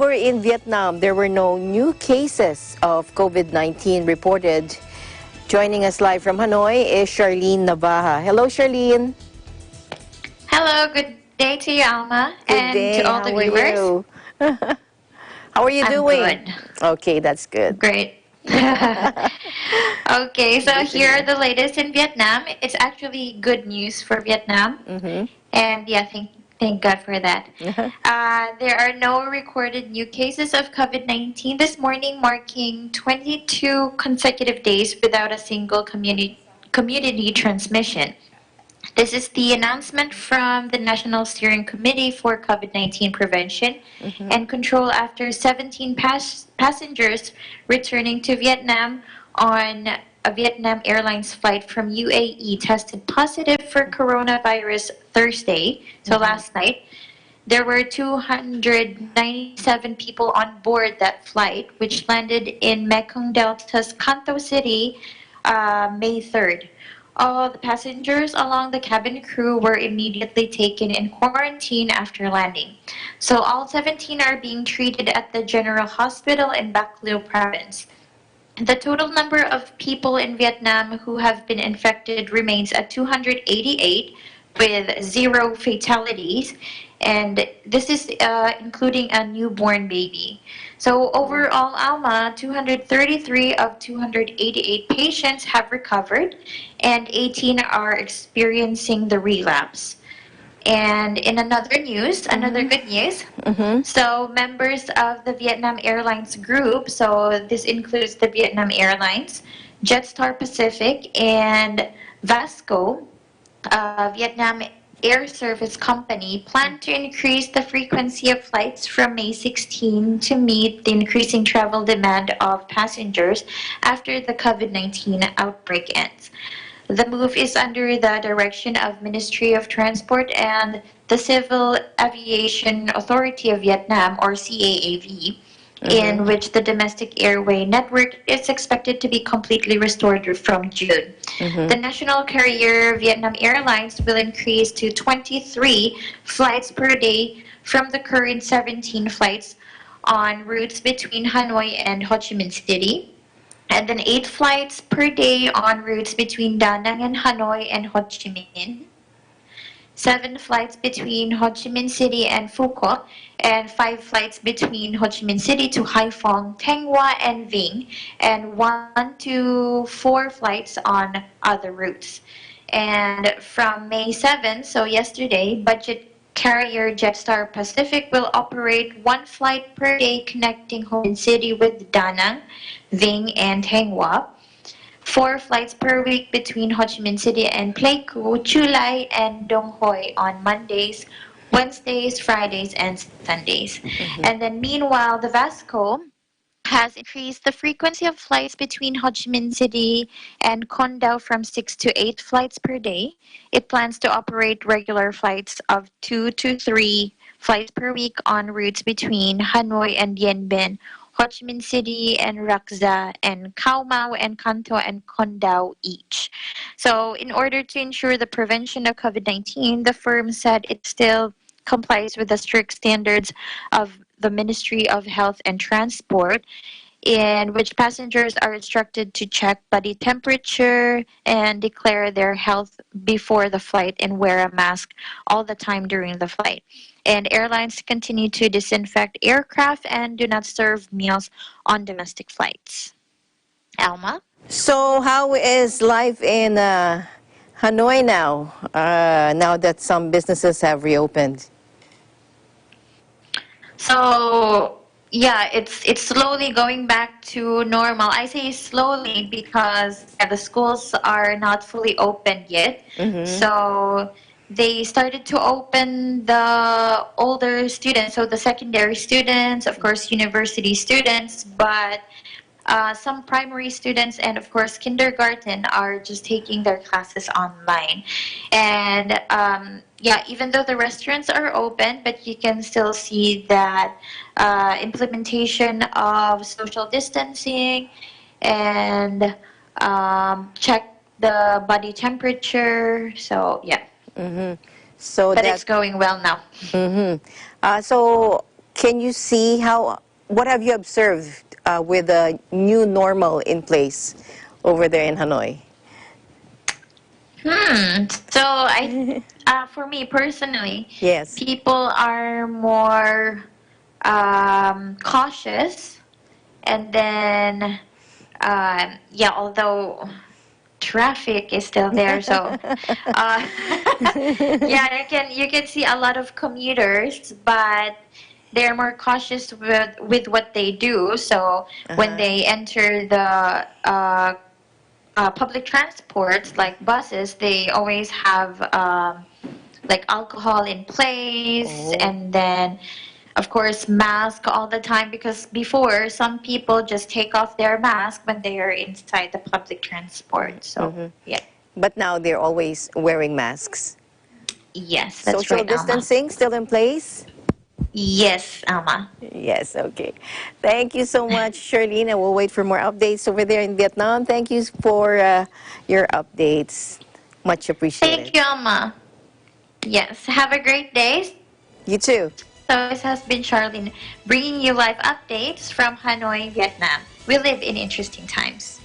over in Vietnam, there were no new cases of COVID-19 reported. Joining us live from Hanoi is Charlene Navaja. Hello, Charlene. Hello, good day to you, Alma, Good and day. to all How the are viewers. you? How are you I'm doing? good. Okay, that's good. Great. Okay, so Good to here are hear. the latest in Vietnam. It's actually good news for Vietnam, and yeah, thank God for that. There are no recorded new cases of COVID-19 this morning, marking 22 consecutive days without a single community transmission. This is the announcement from the National Steering Committee for COVID-19 Prevention and Control after 17 passengers returning to Vietnam on a Vietnam Airlines flight from UAE tested positive for coronavirus Thursday, so last night. There were 297 people on board that flight, which landed in Mekong Delta's Kanto City May 3rd. All the passengers along the cabin crew were immediately taken in quarantine after landing. So all 17 are being treated at the General Hospital in Bac Lieu province. The total number of people in Vietnam who have been infected remains at 288 with 0 fatalities, and this is including a newborn baby. So overall, Alma, 233 of 288 patients have recovered and 18 are experiencing the relapse. And in another good news, so members of the Vietnam Airlines group, so this includes the Vietnam Airlines, Jetstar Pacific, and Vasco, Vietnam Air Service Company, plan to increase the frequency of flights from May 16 to meet the increasing travel demand of passengers after the COVID-19 outbreak ends. The move is under the direction of Ministry of Transport and the Civil Aviation Authority of Vietnam, or CAAV, in which the domestic airway network is expected to be completely restored from June. The national carrier Vietnam Airlines will increase to 23 flights per day from the current 17 flights on routes between Hanoi and Ho Chi Minh City, and then 8 flights per day on routes between Da Nang and Hanoi and Ho Chi Minh, 7 flights between Ho Chi Minh City and Phu Quoc, and 5 flights between Ho Chi Minh City to Haiphong, Thanh Hoa, and Vinh, and 1 to 4 flights on other routes. And from May 7, so yesterday, budget carrier Jetstar Pacific will operate 1 flight per day connecting Ho Chi Minh City with Da Nang, Vinh, and Thanh Hoa. 4 flights per week between Ho Chi Minh City and Pleiku, Chu Lai, and Dong Hoi on Mondays, Wednesdays, Fridays, and Sundays. And then meanwhile, the Vasco has increased the frequency of flights between Ho Chi Minh City and Con Dao from 6 to 8 flights per day. It plans to operate regular flights of 2 to 3 flights per week on routes between Hanoi and Dien Bien, Ho Chi Minh City and Rakza, and Khao Mau and Kanto and Con Dao each. So in order to ensure the prevention of COVID-19, the firm said it still complies with the strict standards of the Ministry of Health and Transport, in which passengers are instructed to check body temperature and declare their health before the flight and wear a mask all the time during the flight. And airlines continue to disinfect aircraft and do not serve meals on domestic flights. Alma? So how is life in Hanoi now, now that some businesses have reopened? So yeah, it's slowly going back to normal. I say slowly because the schools are not fully opened yet. So they started to open the older students, so the secondary students, of course, university students, but some primary students and of course kindergarten are just taking their classes online. And yeah, even though the restaurants are open, but you can still see that implementation of social distancing and check the body temperature. So yeah, So but that it's going well now. so can you see what have you observed with the new normal in place over there in Hanoi? So for me personally, Yes. people are more cautious, and then yeah, although traffic is still there, so yeah, you can see a lot of commuters, but they're more cautious with what they do. So when Uh-huh. they enter the public transports like buses, they always have like alcohol in place, Oh. and then of course mask all the time, because before some people just take off their mask when they are inside the public transport. So yeah, But now they're always wearing masks. yes, that's Social right, Alma. distancing still in place? Yes, Alma. Yes, okay. Thank you so much, Charlene. And we'll wait for more updates over there in Vietnam. Thank you for your updates. Much appreciated. Thank you, Alma. Yes, have a great day. You too. So this has been Charlene bringing you live updates from Hanoi, Vietnam. We live in interesting times.